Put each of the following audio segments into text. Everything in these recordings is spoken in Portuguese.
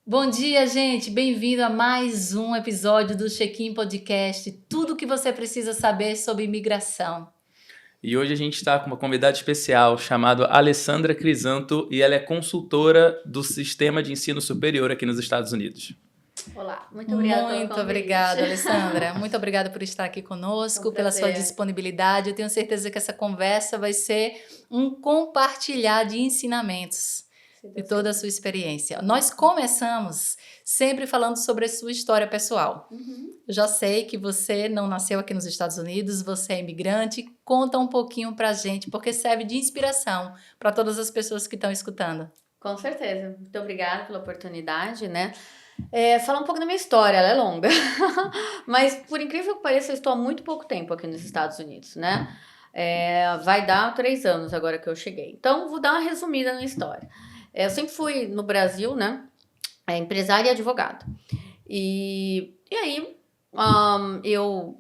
Bom dia, gente! Bem-vindo a mais um episódio do Check-in Podcast. Tudo o que você precisa saber sobre imigração. E hoje a gente está com uma convidada especial chamada Alessandra Crisanto e ela é consultora do Sistema de Ensino Superior aqui nos Estados Unidos. Olá, muito obrigada pelo Muito convite. obrigada, Alessandra. Muito obrigada por estar aqui conosco, pela sua disponibilidade. Eu tenho certeza que essa conversa vai ser um compartilhar de ensinamentos de toda a sua experiência. Nós começamos sempre falando sobre a sua história pessoal. Eu já sei que você não nasceu aqui nos Estados Unidos, você é imigrante. Conta um pouquinho pra gente, porque serve de inspiração para todas as pessoas que estão escutando. Com certeza. Muito obrigada pela oportunidade, né? Falar um pouco da minha história, ela é longa. Mas, por incrível que pareça, eu estou há muito pouco tempo aqui nos Estados Unidos, né? Vai dar 3 anos agora que eu cheguei. Então, vou dar uma resumida na história. Eu sempre fui no Brasil, né? Empresária e advogada. E aí, eu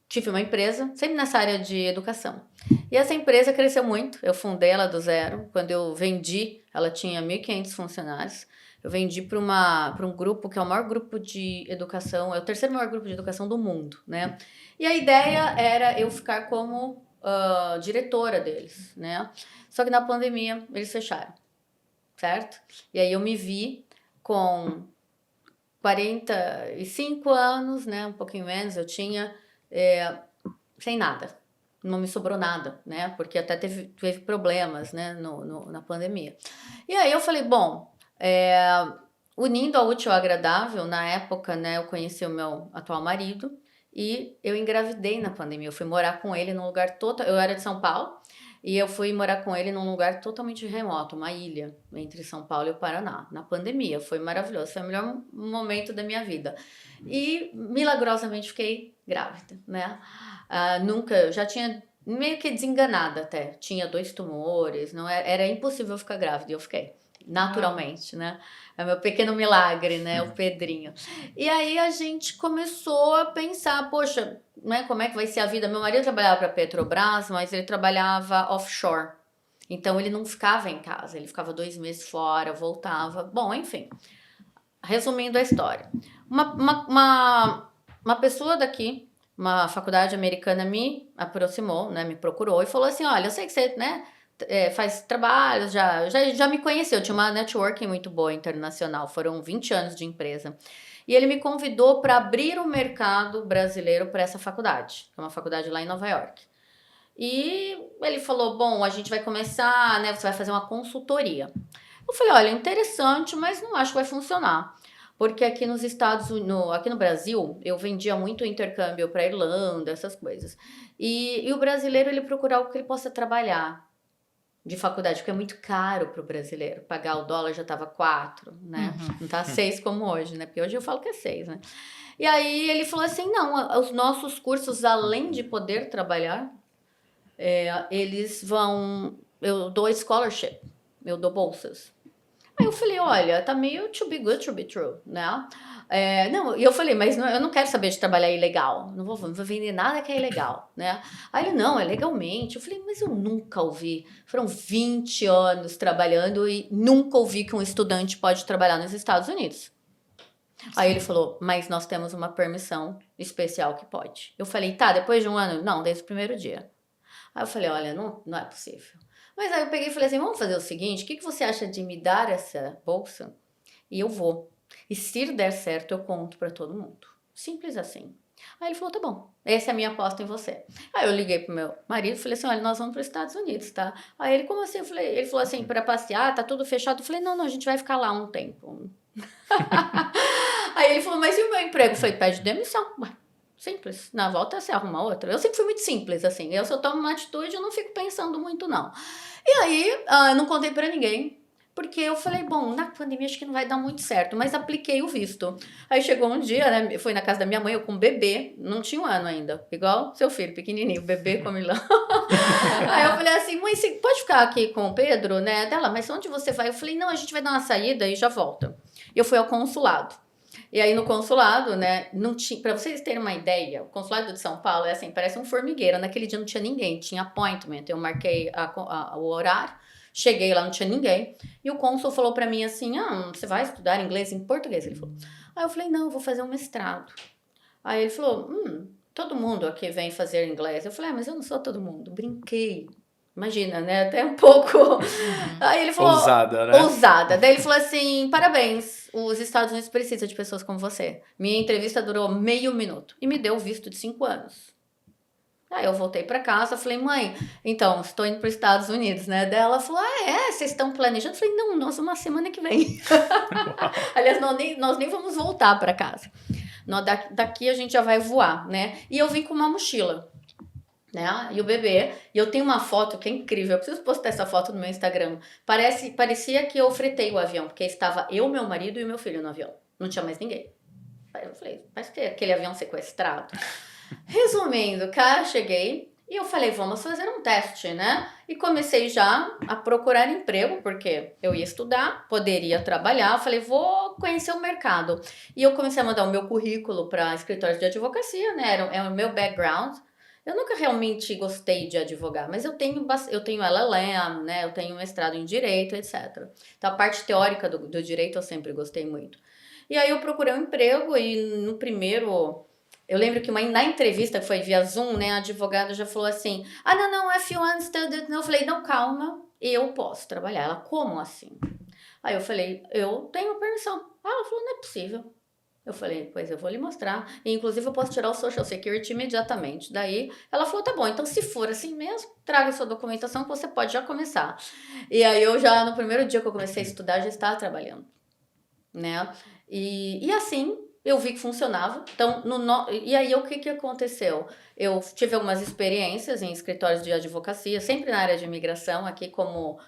tive uma empresa, sempre nessa área de educação. E essa empresa cresceu muito. Eu fundei ela do zero. Quando eu vendi, ela tinha 1.500 funcionários. Eu vendi para um grupo que é o maior grupo de educação, é o terceiro maior grupo de educação do mundo, né? E a ideia era eu ficar como diretora deles, né? Só que na pandemia eles fecharam, certo? E aí eu me vi com 45 anos, né? Um pouquinho menos eu tinha, sem nada. Não me sobrou nada, né? Porque até teve problemas, né? Na pandemia. E aí eu falei, bom, unindo ao útil ao agradável, na época, né? Eu conheci o meu atual marido e eu engravidei na pandemia. Eu fui morar com ele num lugar total. Eu era de São Paulo e eu fui morar com ele num lugar totalmente remoto, uma ilha entre São Paulo e o Paraná, na pandemia. Foi maravilhoso, foi o melhor momento da minha vida. E milagrosamente fiquei grávida, né? Eu já tinha meio que desenganada até. Tinha 2 tumores, não era impossível ficar grávida e eu fiquei. Naturalmente, né? É o meu pequeno milagre, né? O Pedrinho. E aí a gente começou a pensar, poxa, né? Como é que vai ser a vida? Meu marido trabalhava para a Petrobras, mas ele trabalhava offshore. Então ele não ficava em casa, ele ficava 2 meses fora, voltava. Bom, enfim. Resumindo a história. Uma pessoa daqui, uma faculdade americana me aproximou, né? Me procurou e falou assim, olha, eu sei que você, né? Faz trabalho, já me conheceu, tinha uma networking muito boa internacional, foram 20 anos de empresa. E ele me convidou para abrir o mercado brasileiro para essa faculdade, que é uma faculdade lá em Nova York. E ele falou, bom, a gente vai começar, né, você vai fazer uma consultoria. Eu falei, olha, interessante, mas não acho que vai funcionar. Porque aqui nos aqui no Brasil, eu vendia muito intercâmbio para Irlanda, essas coisas. E o brasileiro, ele procura algo que ele possa trabalhar de faculdade, porque é muito caro para o brasileiro. Pagar o dólar já estava 4, né? Não tá 6 como hoje, né? Porque hoje eu falo que é 6, né? E aí ele falou assim, não, os nossos cursos, além de poder trabalhar, eles vão... Eu dou scholarship, eu dou bolsas. Aí eu falei, olha, tá meio too be good to be true, né? Não, e eu falei, mas eu não quero saber de trabalhar ilegal. Não vou vender nada que é ilegal, né? Aí ele, não, é legalmente. Eu falei, mas eu nunca ouvi. Foram 20 anos trabalhando e nunca ouvi que um estudante pode trabalhar nos Estados Unidos. Aí ele falou, mas nós temos uma permissão especial que pode. Eu falei, tá, depois de 1 ano? Não, desde o primeiro dia. Aí eu falei, olha, não é possível. Mas aí eu peguei e falei assim, vamos fazer o seguinte, o que você acha de me dar essa bolsa? E eu vou. E se der certo, eu conto para todo mundo. Simples assim. Aí ele falou, tá bom, essa é a minha aposta em você. Aí eu liguei pro meu marido e falei assim, olha, nós vamos para os Estados Unidos, tá? Aí ele, como assim? Ele falou assim, para passear, tá tudo fechado. Eu falei, não, a gente vai ficar lá um tempo. Aí ele falou, mas e o meu emprego? Eu falei, pede demissão. Ué, simples. Na volta você arruma outra. Eu sempre fui muito simples, assim. Se eu tomo uma atitude, eu não fico pensando muito, não. E aí, não contei pra ninguém. Porque eu falei, bom, na pandemia acho que não vai dar muito certo. Mas apliquei o visto. Aí chegou um dia, né? Fui na casa da minha mãe, eu com um bebê. Não tinha 1 ano ainda. Igual seu filho, pequenininho. Bebê com milão. Aí eu falei assim, mãe, você pode ficar aqui com o Pedro, né? Dela, mas onde você vai? Eu falei, não, a gente vai dar uma saída e já volta. Eu fui ao consulado. E aí no consulado, né, não tinha, para vocês terem uma ideia, o consulado de São Paulo é assim, parece um formigueiro. Naquele dia não tinha ninguém, tinha appointment. Eu marquei o horário, Cheguei lá, não tinha ninguém. E o cônsul falou pra mim assim, você vai estudar inglês em português? Ele falou. Aí eu falei, não, eu vou fazer um mestrado. Aí ele falou, todo mundo aqui vem fazer inglês. Eu falei, mas eu não sou todo mundo. Brinquei. Imagina, né? Até um pouco. Aí ele falou... Ousada, né? Ousada. Daí ele falou assim, parabéns, os Estados Unidos precisam de pessoas como você. Minha entrevista durou meio minuto. E me deu o visto de 5 anos. Aí eu voltei pra casa, falei, mãe, então, estou indo para os Estados Unidos, né? Daí ela falou, vocês estão planejando? Eu falei, não, nós vamos semana que vem. Aliás, nós nem vamos voltar para casa. Daqui a gente já vai voar, né? E eu vim com uma mochila, né? E o bebê, e eu tenho uma foto que é incrível, eu preciso postar essa foto no meu Instagram. Parecia que eu fretei o avião, porque estava eu, meu marido e meu filho no avião. Não tinha mais ninguém. Eu falei, parece que aquele avião sequestrado. Resumindo, cara, cheguei e eu falei, vamos fazer um teste, né? E comecei já a procurar emprego, porque eu ia estudar, poderia trabalhar. Falei, vou conhecer o mercado. E eu comecei a mandar o meu currículo para escritórios de advocacia, né? Era o meu background. Eu nunca realmente gostei de advogar, mas eu tenho LLM, né? Eu tenho mestrado em direito, etc. Então, a parte teórica do direito eu sempre gostei muito. E aí eu procurei um emprego e no primeiro... Eu lembro que na entrevista, que foi via Zoom, né, a advogada já falou assim, não, if you understand it. Eu falei, não, calma, eu posso trabalhar. Ela, como assim? Aí eu falei, eu tenho permissão. Ela falou, não é possível. Eu falei, pois eu vou lhe mostrar. E, inclusive, eu posso tirar o Social Security imediatamente. Daí, ela falou, tá bom, então se for assim mesmo, traga sua documentação que você pode já começar. E aí, no primeiro dia que eu comecei a estudar, já estava trabalhando, né? E assim... Eu vi que funcionava. Então, e aí, o que aconteceu? Eu tive algumas experiências em escritórios de advocacia, sempre na área de imigração, aqui como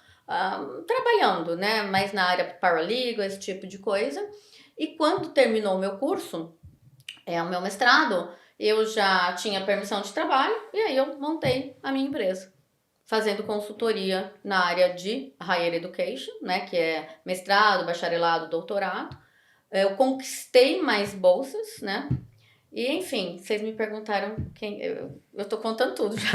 trabalhando, né? Mas na área paralegal, esse tipo de coisa. E quando terminou o meu curso, o meu mestrado, eu já tinha permissão de trabalho e aí eu montei a minha empresa, fazendo consultoria na área de Higher Education, né? Que é mestrado, bacharelado, doutorado. Eu conquistei mais bolsas, né? E, enfim, vocês me perguntaram quem... Eu tô contando tudo já.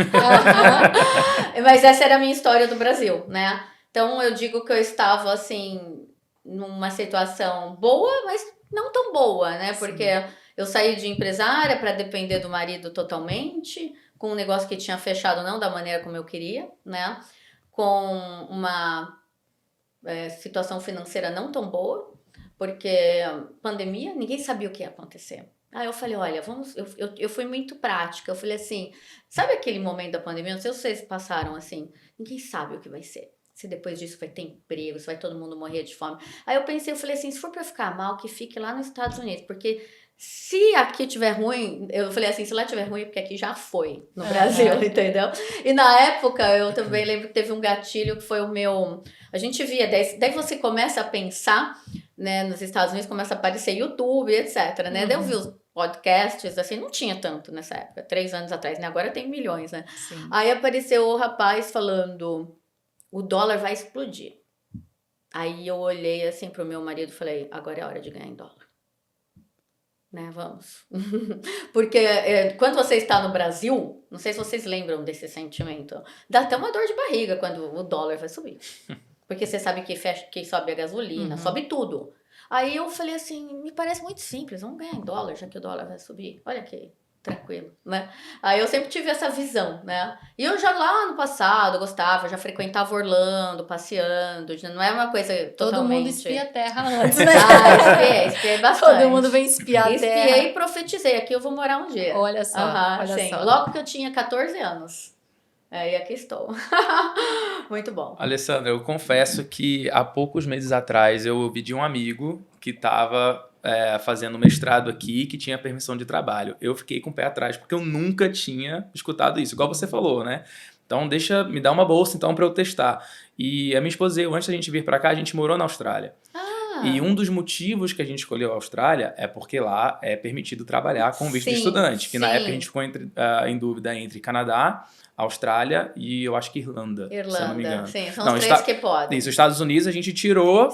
Mas essa era a minha história do Brasil, né? Então, eu digo que eu estava, assim, numa situação boa, mas não tão boa, né? Porque eu saí de empresária para depender do marido totalmente, com um negócio que tinha fechado não da maneira como eu queria, né? Com uma situação financeira não tão boa, porque pandemia, ninguém sabia o que ia acontecer. Aí eu falei, olha, eu fui muito prática. Eu falei assim, sabe aquele momento da pandemia? Não sei se vocês passaram assim, ninguém sabe o que vai ser. Se depois disso vai ter emprego, se vai todo mundo morrer de fome. Aí eu falei assim, se for pra ficar mal, que fique lá nos Estados Unidos. Porque se aqui tiver ruim, eu falei assim, se lá tiver ruim, é porque aqui já foi no Brasil, entendeu? E na época, eu também lembro que teve um gatilho que foi o meu... A gente via, daí você começa a pensar... Né, nos Estados Unidos começa a aparecer YouTube, etc, né? Daí eu vi os podcasts, assim, não tinha tanto nessa época, 3 anos atrás, né? Agora tem milhões, né? Sim. Aí apareceu o rapaz falando, o dólar vai explodir. Aí eu olhei assim pro meu marido e falei, agora é a hora de ganhar em dólar. Né, vamos. Porque quando você está no Brasil, não sei se vocês lembram desse sentimento, dá até uma dor de barriga quando o dólar vai subir. Porque você sabe que sobe a gasolina, sobe tudo. Aí eu falei assim, me parece muito simples, vamos ganhar em dólar, já que o dólar vai subir. Olha que tranquilo, né? Aí eu sempre tive essa visão, né? E eu já lá no passado gostava, já frequentava Orlando, passeando, não é uma coisa totalmente... Todo mundo espia a terra antes, né? Espiei bastante. Todo mundo vem espiar a terra. Espiei e profetizei, aqui eu vou morar um dia. Olha só, olha só. Logo que eu tinha 14 anos. E aqui estou. Muito bom. Alessandra, eu confesso que há poucos meses atrás eu ouvi de um amigo que estava fazendo mestrado aqui, que tinha permissão de trabalho. Eu fiquei com o pé atrás, porque eu nunca tinha escutado isso, igual você falou, né? Então, me dá uma bolsa então para eu testar. E a minha esposa e eu, antes da gente vir para cá, a gente morou na Austrália. E um dos motivos que a gente escolheu a Austrália é porque lá é permitido trabalhar com visto de estudante. Que na época a gente ficou em dúvida entre Canadá, Austrália e eu acho que Irlanda, se eu não me engano. Sim, são os três que podem. Isso, os Estados Unidos a gente tirou,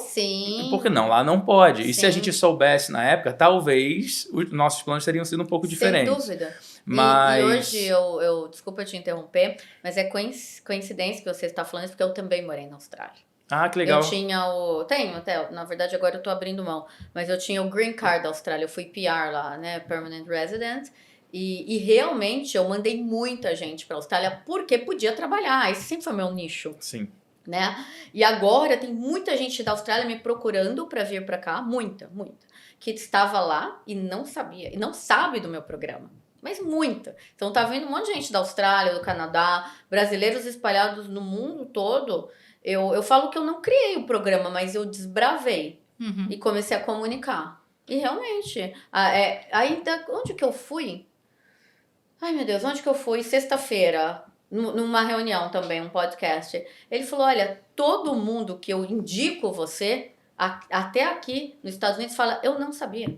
porque não, lá não pode. E se a gente soubesse na época, talvez os nossos planos teriam sido um pouco diferentes. Sem dúvida. Mas... E hoje, eu desculpa te interromper, mas é coincidência que você está falando isso, porque eu também morei na Austrália. Ah, que legal. Eu tinha tenho até, na verdade agora eu tô abrindo mão, mas eu tinha o Green Card da Austrália, eu fui PR lá, né, Permanent Resident, e realmente eu mandei muita gente pra Austrália porque podia trabalhar, esse sempre foi meu nicho. Sim. Né? E agora tem muita gente da Austrália me procurando para vir para cá, muita, que estava lá e não sabia, e não sabe do meu programa, mas muita. Então tá vindo um monte de gente da Austrália, do Canadá, brasileiros espalhados no mundo todo. Eu falo que eu não criei o programa, mas eu desbravei e comecei a comunicar. E realmente, ainda onde que eu fui? Ai meu Deus, onde que eu fui? Sexta-feira, numa reunião também, um podcast. Ele falou: olha, todo mundo que eu indico você, até aqui nos Estados Unidos, fala: eu não sabia.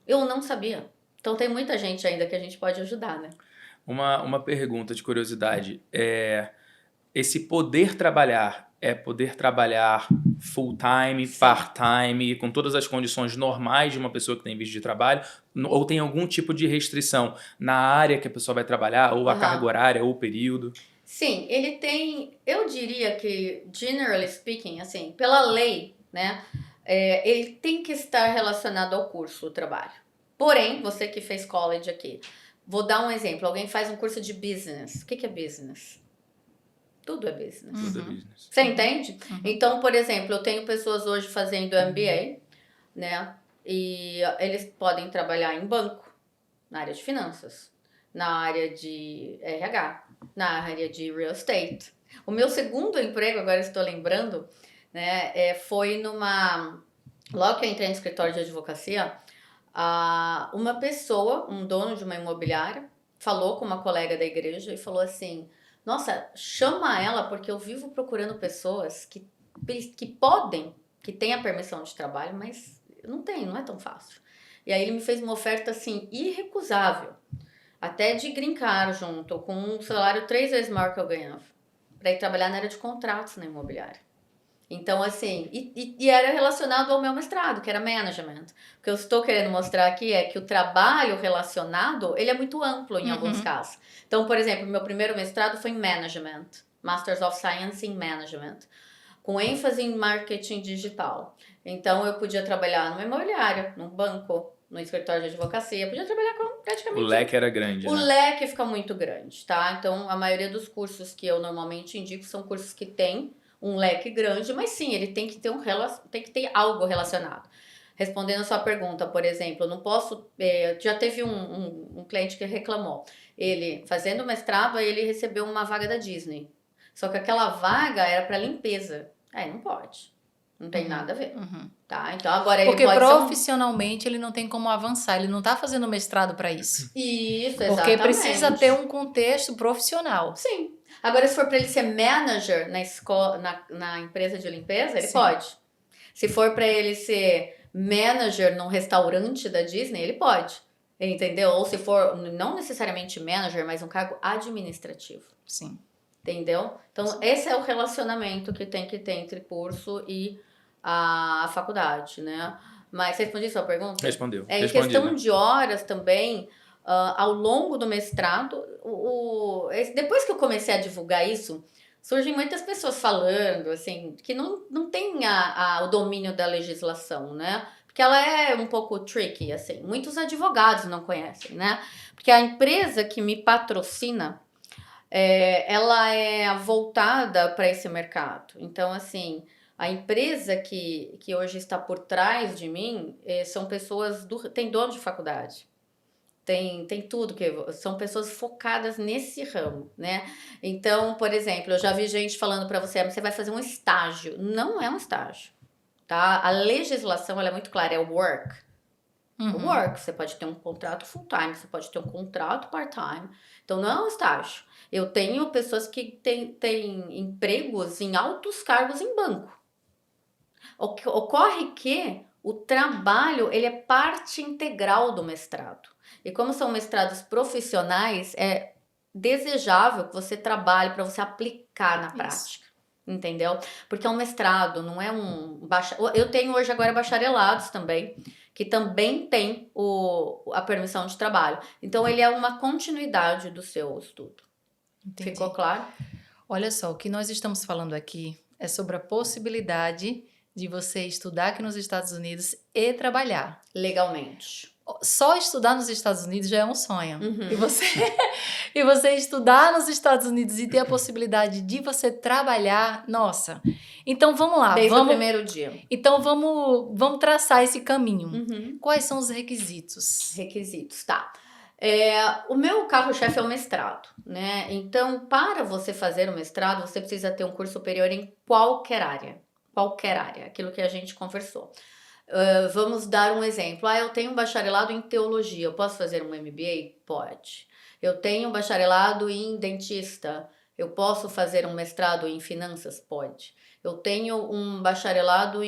Eu não sabia. Então tem muita gente ainda que a gente pode ajudar, né? Uma pergunta de curiosidade. Esse poder trabalhar é poder trabalhar full-time, part-time, com todas as condições normais de uma pessoa que tem visto de trabalho? Ou tem algum tipo de restrição na área que a pessoa vai trabalhar, ou a carga horária, ou o período? Sim, ele tem, eu diria que, generally speaking, assim, pela lei, né, ele tem que estar relacionado ao curso, o trabalho. Porém, você que fez college aqui, vou dar um exemplo, alguém faz um curso de business. O que é business? Tudo é business. Tudo é business. Você entende? Então, por exemplo, eu tenho pessoas hoje fazendo MBA, né, e eles podem trabalhar em banco, na área de finanças, na área de RH, na área de real estate. O meu segundo emprego, agora estou lembrando, né, foi logo que eu entrei no escritório de advocacia, uma pessoa, um dono de uma imobiliária, falou com uma colega da igreja e falou assim: nossa, chama ela porque eu vivo procurando pessoas que podem, que têm a permissão de trabalho, mas não é tão fácil. E aí ele me fez uma oferta assim irrecusável, até de green card junto, com um salário 3 vezes maior que eu ganhava, para ir trabalhar na área de contratos na imobiliária. Então, assim, e era relacionado ao meu mestrado, que era management. O que eu estou querendo mostrar aqui é que o trabalho relacionado, ele é muito amplo em alguns casos. Então, por exemplo, meu primeiro mestrado foi em management, Masters of Science in Management, com ênfase em marketing digital. Então, eu podia trabalhar numa imobiliária, num banco, no escritório de advocacia, podia trabalhar com praticamente... O leque era grande, O né? leque fica muito grande, tá? Então, a maioria dos cursos que eu normalmente indico são cursos que têm um leque grande, mas sim, ele tem que ter tem que ter algo relacionado. Respondendo a sua pergunta, por exemplo, eu não posso... já teve um cliente que reclamou. Ele, fazendo mestrado, aí ele recebeu uma vaga da Disney. Só que aquela vaga era para limpeza. Aí não pode. Não tem nada a ver. Tá? Então agora Porque ele pode profissionalmente ele não tem como avançar, ele não está fazendo mestrado para isso. Isso, exatamente. Porque precisa ter um contexto profissional. Sim. Agora, se for para ele ser manager na empresa de limpeza, ele pode. Se for para ele ser manager num restaurante da Disney, ele pode. Entendeu? Ou se for, não necessariamente manager, mas um cargo administrativo. Sim. Entendeu? Então, esse é o relacionamento que tem que ter entre curso e a faculdade, né? Mas você respondeu a sua pergunta? Respondeu. Em questão de horas também, ao longo do mestrado, depois que eu comecei a divulgar isso, surgem muitas pessoas falando, assim, que não tem o domínio da legislação, né? Porque ela é um pouco tricky, assim. Muitos advogados não conhecem, né? Porque a empresa que me patrocina, ela é voltada para esse mercado. Então, assim, a empresa que hoje está por trás de mim são pessoas tem dono de faculdade. Tem tudo, são pessoas focadas nesse ramo, né? Então, por exemplo, eu já vi gente falando para você: você vai fazer um estágio. Não é um estágio, tá? A legislação, ela é muito clara, é o work. O work, você pode ter um contrato full-time, você pode ter um contrato part-time. Então, não é um estágio. Eu tenho pessoas que têm empregos em altos cargos em banco. Ocorre que o trabalho, ele é parte integral do mestrado. E como são mestrados profissionais, é desejável que você trabalhe para você aplicar na prática. Entendeu? Porque é um mestrado, não é um... Eu tenho hoje agora bacharelados também, que também tem a permissão de trabalho. Então, ele é uma continuidade do seu estudo. Entendi. Ficou claro? Olha só, o que nós estamos falando aqui é sobre a possibilidade de você estudar aqui nos Estados Unidos e trabalhar. Legalmente. Só estudar nos Estados Unidos já é um sonho. Uhum. E você estudar nos Estados Unidos e ter a possibilidade de você trabalhar, nossa. Então vamos lá. Desde o primeiro dia. Então vamos traçar esse caminho. Uhum. Quais são os requisitos? Requisitos, tá. O meu carro-chefe é o mestrado, né? Então, para você fazer o mestrado, você precisa ter um curso superior em qualquer área. Qualquer área, aquilo que a gente conversou. Vamos dar um exemplo. Eu tenho um bacharelado em teologia, eu posso fazer um MBA? Pode. Eu tenho um bacharelado em dentista, eu posso fazer um mestrado em finanças? Pode. Eu tenho um bacharelado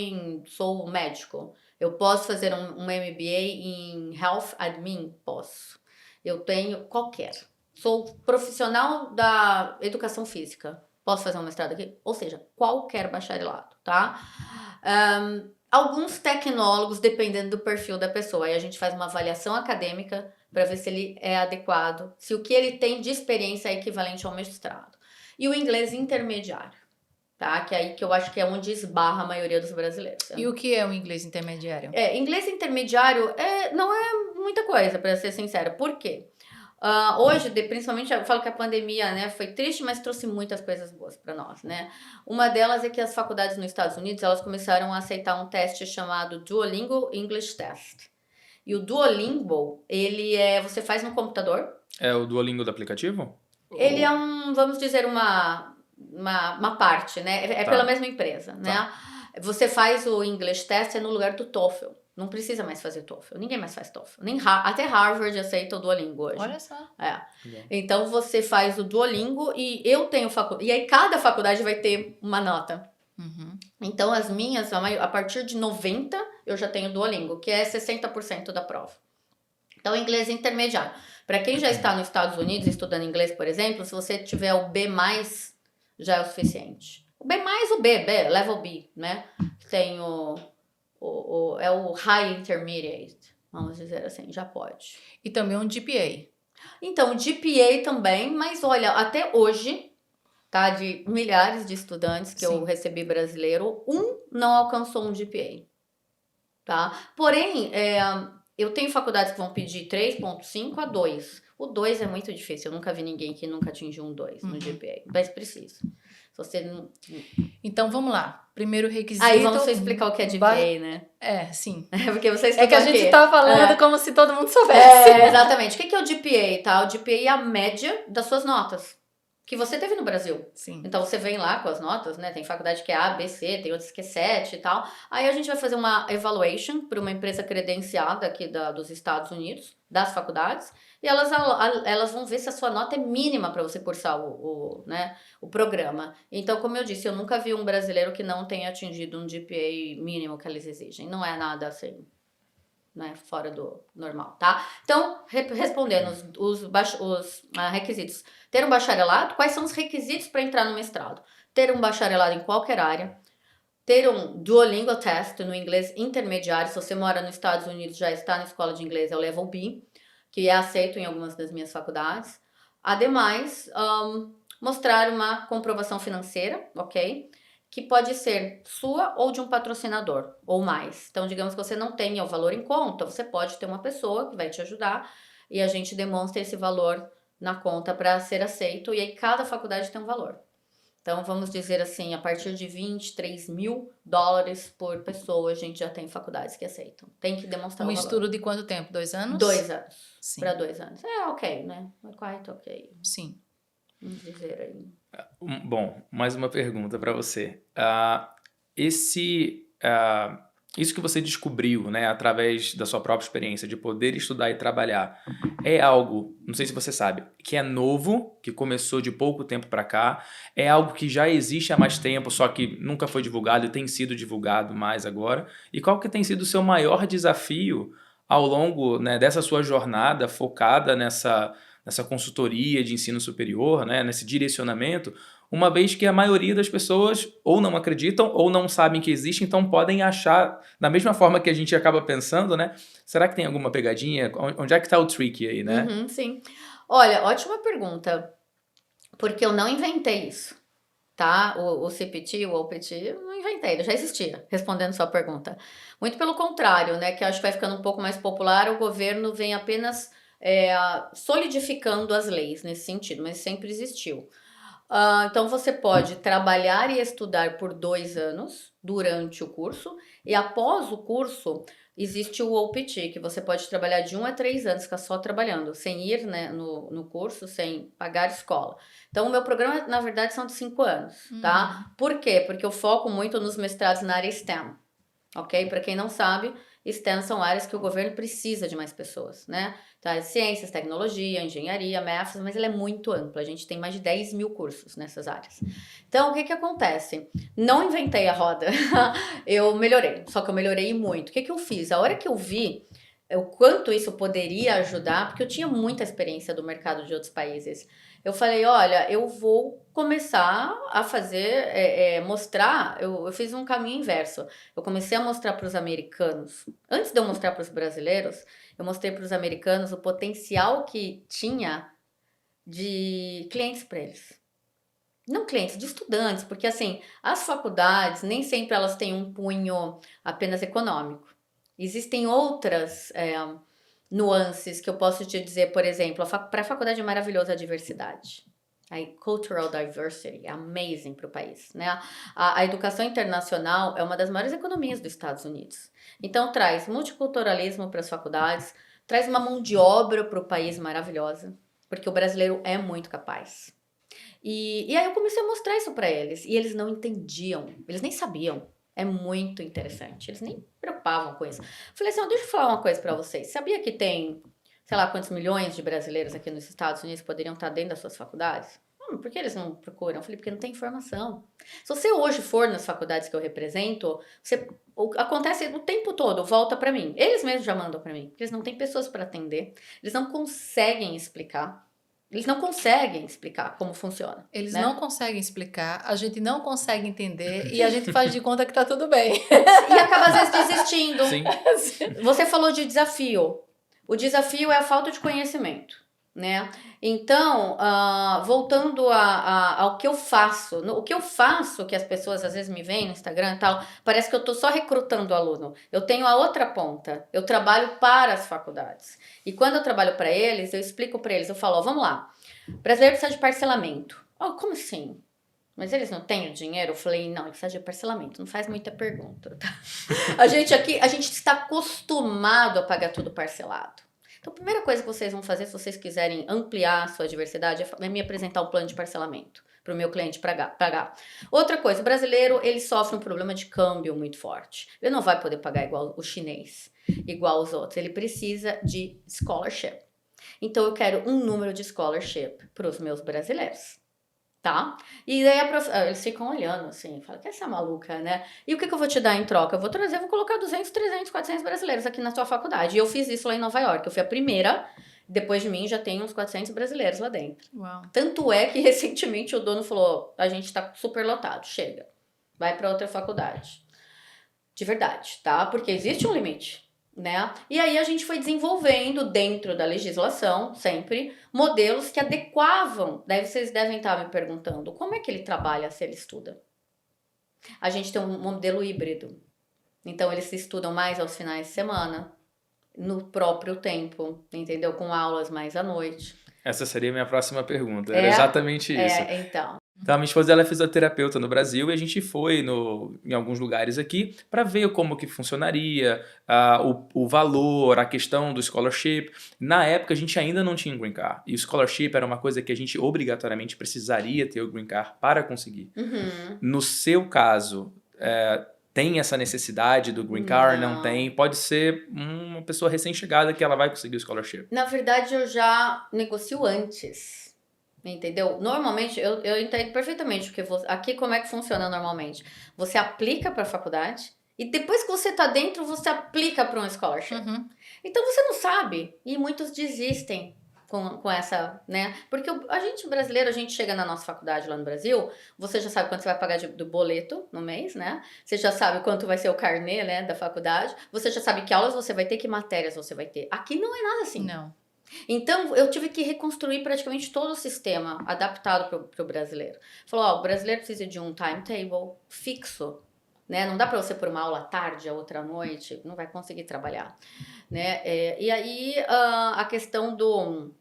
sou médico, eu posso fazer um MBA em Health Admin? Posso. Eu tenho qualquer. Sou profissional da educação física, posso fazer um mestrado aqui? Ou seja, qualquer bacharelado, tá? Alguns tecnólogos, dependendo do perfil da pessoa, aí a gente faz uma avaliação acadêmica para ver se ele é adequado, se o que ele tem de experiência é equivalente ao mestrado. E o inglês intermediário, tá? Que é aí que eu acho que é onde esbarra a maioria dos brasileiros. E o que é o inglês intermediário? Inglês intermediário não é muita coisa, para ser sincera. Por quê? Hoje, principalmente, eu falo que a pandemia, né, foi triste, mas trouxe muitas coisas boas para nós, né? Uma delas é que as faculdades nos Estados Unidos, elas começaram a aceitar um teste chamado Duolingo English Test. E o Duolingo, você faz no computador. É o Duolingo do aplicativo? Ele é vamos dizer, uma parte, né? Tá. Pela mesma empresa, né? Tá. Você faz o English Test no lugar do TOEFL. Não precisa mais fazer TOEFL. Ninguém mais faz TOEFL. Até Harvard aceita o Duolingo hoje. Olha só. Então, você faz o Duolingo e eu tenho faculdade. E aí, cada faculdade vai ter uma nota. Uhum. Então, as minhas, a partir de 90, eu já tenho Duolingo, que é 60% da prova. Então, inglês intermediário. Para quem já está nos Estados Unidos estudando inglês, por exemplo, se você tiver o B+, já é o suficiente. O B+, level B, né? Tem é o High Intermediate, vamos dizer assim, já pode. E também um GPA. Então, o GPA também, mas olha, até hoje, tá, de milhares de estudantes que eu recebi brasileiro, não alcançou um GPA, tá? Porém, eu tenho faculdades que vão pedir 3.5 a 2. O 2 é muito difícil, eu nunca vi ninguém que nunca atingiu um 2 no GPA, mas precisa. Se você não... Então, vamos lá. Primeiro requisito... Aí, vamos explicar o que é GPA, né? Sim. Porque você estudou que a gente tá falando como se todo mundo soubesse. Exatamente. O que é o GPA, tá? O GPA é a média das suas notas que você teve no Brasil. Sim. Então, você vem lá com as notas, né? Tem faculdade que é A, B, C, tem outras que é 7 e tal. Aí, a gente vai fazer uma evaluation para uma empresa credenciada aqui dos Estados Unidos, das faculdades, e elas vão ver se a sua nota é mínima para você cursar o programa. Então, como eu disse, eu nunca vi um brasileiro que não tenha atingido um GPA mínimo que eles exigem. Não é nada assim, né, fora do normal, tá? Então, respondendo os requisitos. Ter um bacharelado, quais são os requisitos para entrar no mestrado? Ter um bacharelado em qualquer área, ter um Duolingo Test no inglês intermediário, se você mora nos Estados Unidos, já está na escola de inglês, é o Level B, que é aceito em algumas das minhas faculdades. Ademais, mostrar uma comprovação financeira, ok? Que pode ser sua ou de um patrocinador, ou mais. Então, digamos que você não tenha o valor em conta, você pode ter uma pessoa que vai te ajudar e a gente demonstra esse valor na conta para ser aceito, e aí cada faculdade tem um valor. Então, vamos dizer assim, a partir de $23 mil por pessoa, a gente já tem faculdades que aceitam. Tem que demonstrar o valor. estudo de quanto tempo? 2 anos? 2 anos. Sim. Para 2 anos. É ok, né? É quite ok. Sim. Vamos dizer aí. Bom, mais uma pergunta para você. Isso que você descobriu, né, através da sua própria experiência de poder estudar e trabalhar, é algo, não sei se você sabe, que é novo, que começou de pouco tempo para cá, é algo que já existe há mais tempo, só que nunca foi divulgado e tem sido divulgado mais agora? E qual que tem sido o seu maior desafio ao longo, né, dessa sua jornada focada nessa consultoria de ensino superior, né, nesse direcionamento? uma vez que a maioria das pessoas ou não acreditam ou não sabem que existe, então podem achar, da mesma forma que a gente acaba pensando, né? Será que tem alguma pegadinha? Onde é que tá o trick aí, né? Uhum, sim. Olha, ótima pergunta, porque eu não inventei isso, tá? O CPT, o OPT, eu não inventei, ele já existia, respondendo sua pergunta. Muito pelo contrário, né? Que eu acho que vai ficando um pouco mais popular, o governo vem apenas solidificando as leis nesse sentido, mas sempre existiu. Então você pode trabalhar e estudar por 2 anos durante o curso, e após o curso existe o OPT, que você pode trabalhar de 1 a 3 anos, ficar só trabalhando, sem ir, né, no curso, sem pagar escola. Então o meu programa, na verdade, são de 5 anos, tá? Por quê? Porque eu foco muito nos mestrados na área STEM, ok? Para quem não sabe, STEM são áreas que o governo precisa de mais pessoas, né? Então, ciências, tecnologia, engenharia, maths, mas ele é muito amplo. A gente tem mais de 10 mil cursos nessas áreas. Então, o que acontece? Não inventei a roda. Eu melhorei, só que eu melhorei muito. O que eu fiz? A hora que eu vi o quanto isso poderia ajudar, porque eu tinha muita experiência do mercado de outros países, eu falei, olha, eu vou começar a fazer, mostrar, eu fiz um caminho inverso. Eu comecei a mostrar para os americanos, antes de eu mostrar para os brasileiros, eu mostrei para os americanos o potencial que tinha de clientes para eles. Não clientes, de estudantes, porque assim, as faculdades nem sempre elas têm um cunho apenas econômico. Existem outras nuances que eu posso te dizer, por exemplo, para a faculdade é maravilhosa a diversidade. A cultural diversity é amazing para o país, né? A educação internacional é uma das maiores economias dos Estados Unidos. Então traz multiculturalismo para as faculdades, traz uma mão de obra para o país maravilhosa, porque o brasileiro é muito capaz. E aí eu comecei a mostrar isso para eles, e eles não entendiam, eles nem sabiam. É muito interessante, eles nem preocupavam com isso. Falei assim, deixa eu falar uma coisa para vocês. Sabia que tem, sei lá, quantos milhões de brasileiros aqui nos Estados Unidos que poderiam estar dentro das suas faculdades? Por que eles não procuram? Eu falei, porque não tem informação. Se você hoje for nas faculdades que eu represento, acontece o tempo todo, volta para mim. Eles mesmos já mandam para mim, porque eles não têm pessoas para atender, eles não conseguem explicar. Eles não conseguem explicar como funciona. Eles né? não conseguem explicar, a gente não consegue entender e a gente faz de conta que tá tudo bem. E acaba às vezes desistindo. Sim. Você falou de desafio. O desafio é a falta de conhecimento, né? Então, voltando ao que eu faço. O que eu faço, que as pessoas às vezes me veem no Instagram e tal, parece que eu tô só recrutando aluno. Eu tenho a outra ponta. Eu trabalho para as faculdades. E quando eu trabalho para eles, eu explico para eles, eu falo, vamos lá, o brasileiro precisa de parcelamento. Como assim? Mas eles não têm o dinheiro? Eu falei, não, ele precisa de parcelamento. Não faz muita pergunta, tá? A gente está acostumado a pagar tudo parcelado. Então, a primeira coisa que vocês vão fazer, se vocês quiserem ampliar a sua diversidade, é me apresentar um plano de parcelamento para o meu cliente pagar. Outra coisa, o brasileiro, ele sofre um problema de câmbio muito forte. Ele não vai poder pagar igual o chinês, igual os outros. Ele precisa de scholarship. Então, eu quero um número de scholarship para os meus brasileiros. Tá? E daí eles ficam olhando assim, falam, que essa maluca, né? E o que eu vou te dar em troca? Eu vou colocar 200, 300, 400 brasileiros aqui na sua faculdade. E eu fiz isso lá em Nova York. Eu fui a primeira, depois de mim já tem uns 400 brasileiros lá dentro. Uau. Tanto é que recentemente o dono falou, a gente tá super lotado, chega. Vai para outra faculdade. De verdade, tá? Porque existe um limite. Né? E aí a gente foi desenvolvendo dentro da legislação, sempre, modelos que adequavam. Daí vocês devem estar me perguntando, como é que ele trabalha se ele estuda? A gente tem um modelo híbrido. Então eles estudam mais aos finais de semana, no próprio tempo, entendeu? Com aulas mais à noite. Essa seria a minha próxima pergunta. Era exatamente isso. Então. Então, a minha esposa ela é fisioterapeuta no Brasil e a gente foi em alguns lugares aqui para ver como que funcionaria, o valor, a questão do scholarship. Na época, a gente ainda não tinha green card. E o scholarship era uma coisa que a gente obrigatoriamente precisaria ter o green card para conseguir. Uhum. No seu caso, tem essa necessidade do green card? Não tem? Pode ser uma pessoa recém-chegada que ela vai conseguir o scholarship. Na verdade, eu já negocio antes. Entendeu? Normalmente, eu entendo perfeitamente, porque aqui como é que funciona normalmente? Você aplica para a faculdade e depois que você está dentro, você aplica para um scholarship. Uhum. Então, você não sabe e muitos desistem com essa, né? Porque a gente brasileiro, a gente chega na nossa faculdade lá no Brasil, você já sabe quanto você vai pagar do boleto no mês, né? Você já sabe quanto vai ser o carnê, né, da faculdade. Você já sabe que aulas você vai ter, que matérias você vai ter. Aqui não é nada assim. Não. Então, eu tive que reconstruir praticamente todo o sistema adaptado para o brasileiro. Falou, ó, o brasileiro precisa de um timetable fixo, né? Não dá para você pôr uma aula à tarde, a outra à noite, não vai conseguir trabalhar, né? E aí, a questão do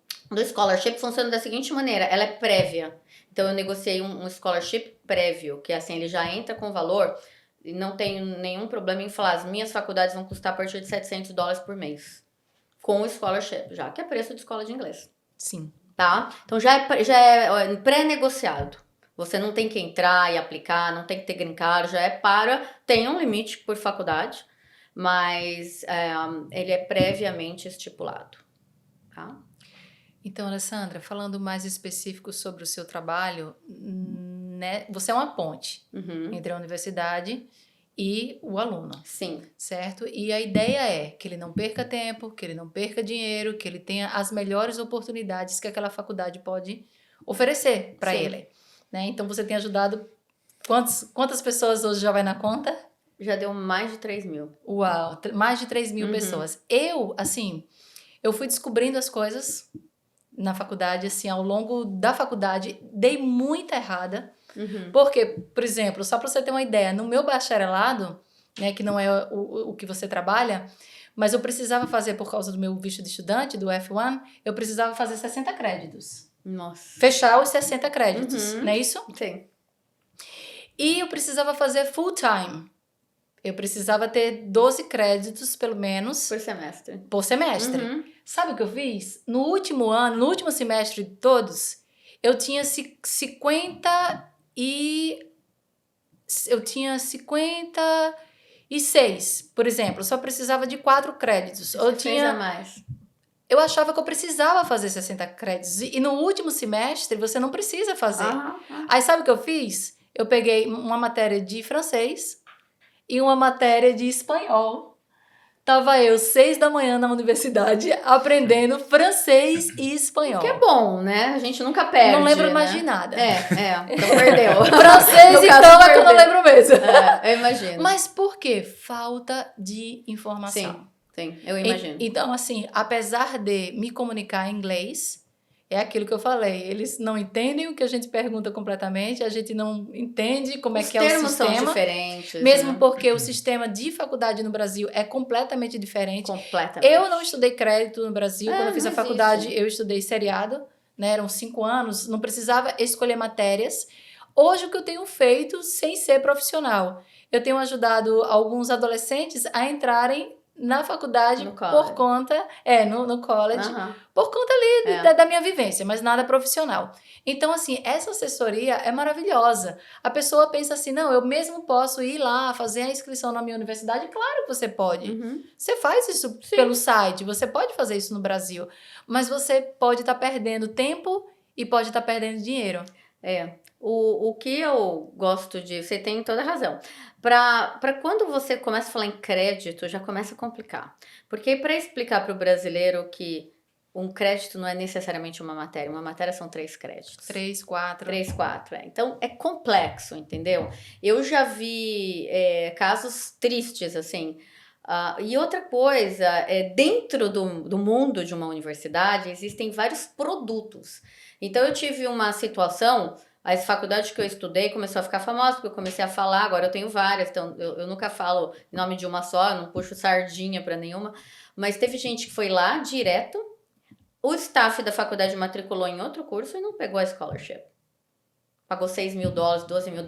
scholarship funciona da seguinte maneira, ela é prévia. Então, eu negociei um scholarship prévio, que assim, ele já entra com valor e não tenho nenhum problema em falar, as minhas faculdades vão custar a partir de $700 por mês. Com o scholarship, já que é preço de escola de inglês. Sim. Tá? Então, já é pré-negociado. Você não tem que entrar e aplicar, não tem que ter green card, tem um limite por faculdade, mas ele é previamente estipulado. Tá? Então, Alessandra, falando mais específico sobre o seu trabalho, né, você é uma ponte entre a universidade e o aluno. Sim. Certo? E a ideia é que ele não perca tempo, que ele não perca dinheiro, que ele tenha as melhores oportunidades que aquela faculdade pode oferecer para ele. Né? Então, você tem ajudado... Quantas pessoas hoje já vai na conta? Já deu mais de 3 mil. Uau! Mais de 3 mil pessoas. Eu fui descobrindo as coisas na faculdade, assim, ao longo da faculdade, dei muita errada. Porque, por exemplo, só para você ter uma ideia, no meu bacharelado, né, que não é o que você trabalha, mas eu precisava fazer, por causa do meu visto de estudante, do F1, eu precisava fazer 60 créditos. Nossa. Fechar os 60 créditos, não é isso? Sim. E eu precisava fazer full time. Eu precisava ter 12 créditos, pelo menos. Por semestre. Sabe o que eu fiz? No último ano, no último semestre de todos, eu tinha 56, por exemplo. Eu só precisava de 4 créditos. Eu achava que eu precisava fazer 60 créditos. E no último semestre, você não precisa fazer. Aí sabe o que eu fiz? Eu peguei uma matéria de francês e uma matéria de espanhol. Tava eu 6 da manhã na universidade aprendendo francês e espanhol. Que é bom, né? A gente nunca perde. Não lembro mais de nada. Então perdeu. Francês, então, é que eu não lembro mesmo. Eu imagino. Mas por quê? Falta de informação. Sim, eu imagino. Então, assim, apesar de me comunicar em inglês, é aquilo que eu falei. Eles não entendem o que a gente pergunta completamente, a gente não entende como é que é o sistema. Os termos são diferentes. Mesmo porque o sistema de faculdade no Brasil é completamente diferente. Eu não estudei crédito no Brasil. Quando eu fiz a faculdade, eu estudei seriado, né? Eram 5 anos, não precisava escolher matérias. Hoje, o que eu tenho feito sem ser profissional? Eu tenho ajudado alguns adolescentes a entrarem na faculdade por conta... no college. Por conta ali da minha vivência, mas nada profissional. Então, assim, essa assessoria é maravilhosa. A pessoa pensa assim, não, eu mesmo posso ir lá fazer a inscrição na minha universidade. Claro que você pode. Você faz isso pelo site, você pode fazer isso no Brasil. Mas você pode estar perdendo tempo e pode estar perdendo dinheiro. O que eu gosto de... Você tem toda a razão. Para quando você começa a falar em crédito, já começa a complicar. Porque para explicar para o brasileiro que um crédito não é necessariamente uma matéria são 3 créditos. 3, 4. Então, é complexo, entendeu? Eu já vi casos tristes, assim. E outra coisa, dentro do mundo de uma universidade, existem vários produtos. Então, eu tive uma situação... As faculdades que eu estudei começou a ficar famosa, porque eu comecei a falar, agora eu tenho várias, então eu nunca falo em nome de uma só, eu não puxo sardinha para nenhuma, mas teve gente que foi lá direto, o staff da faculdade matriculou em outro curso e não pegou a scholarship. Pagou $6 mil, $12 mil.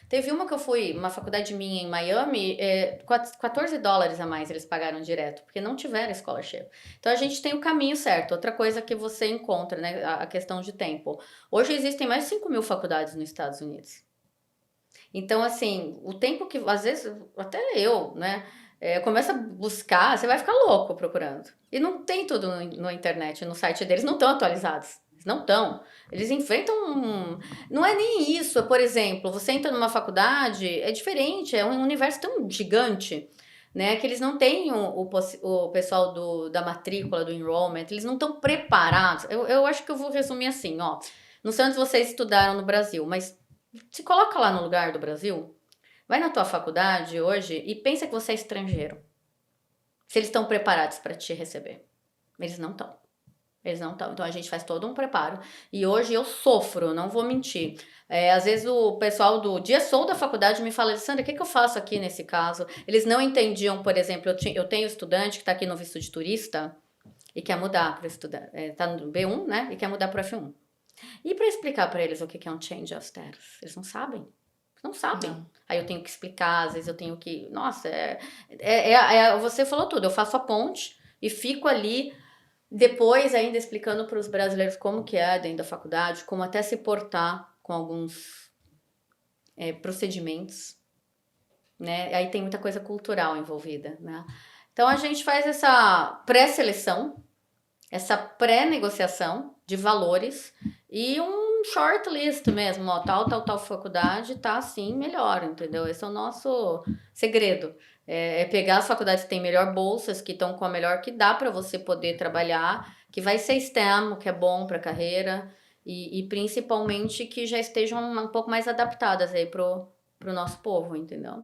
Teve uma que eu fui, uma faculdade minha em Miami, $14 a mais eles pagaram direto, porque não tiveram scholarship. Então, a gente tem o caminho certo. Outra coisa que você encontra, né, a questão de tempo. Hoje existem mais de 5 mil faculdades nos Estados Unidos. Então, assim, o tempo que, às vezes, até eu, né, começa a buscar, você vai ficar louco procurando. E não tem tudo na internet, no site deles, não estão atualizados. Não estão. Eles enfrentam... Não é nem isso. Por exemplo, você entra numa faculdade, é diferente, é um universo tão gigante. né? Que eles não têm o pessoal da matrícula, do enrollment, eles não estão preparados. Eu acho que eu vou resumir assim, ó. Não sei onde vocês estudaram no Brasil, mas se coloca lá no lugar do Brasil, vai na tua faculdade hoje e pensa que você é estrangeiro. Se eles estão preparados para te receber. Eles não estão. Eles não estão. Então a gente faz todo um preparo. E hoje eu sofro, não vou mentir. Às vezes o pessoal do DSO da faculdade me fala, Alessandra, o que eu faço aqui nesse caso? Eles não entendiam, por exemplo, eu tenho estudante que está aqui no visto de turista e quer mudar para estudar. Está no B1, né? E quer mudar para o F1. E para explicar para eles o que é um change of status? Eles não sabem. Não sabem. Não. Aí eu tenho que explicar, às vezes eu tenho que... Nossa, você falou tudo. Eu faço a ponte e fico ali... Depois, ainda explicando para os brasileiros como que é dentro da faculdade, como até se portar com alguns procedimentos, né? Aí tem muita coisa cultural envolvida, né? Então, a gente faz essa pré-seleção, essa pré-negociação de valores e um shortlist mesmo, ó, tal faculdade tá assim melhor, entendeu? Esse é o nosso segredo. É pegar as faculdades que têm melhor bolsas, que estão com a melhor que dá para você poder trabalhar, que vai ser STEM, que é bom para a carreira, e principalmente que já estejam um pouco mais adaptadas aí pro nosso povo, entendeu?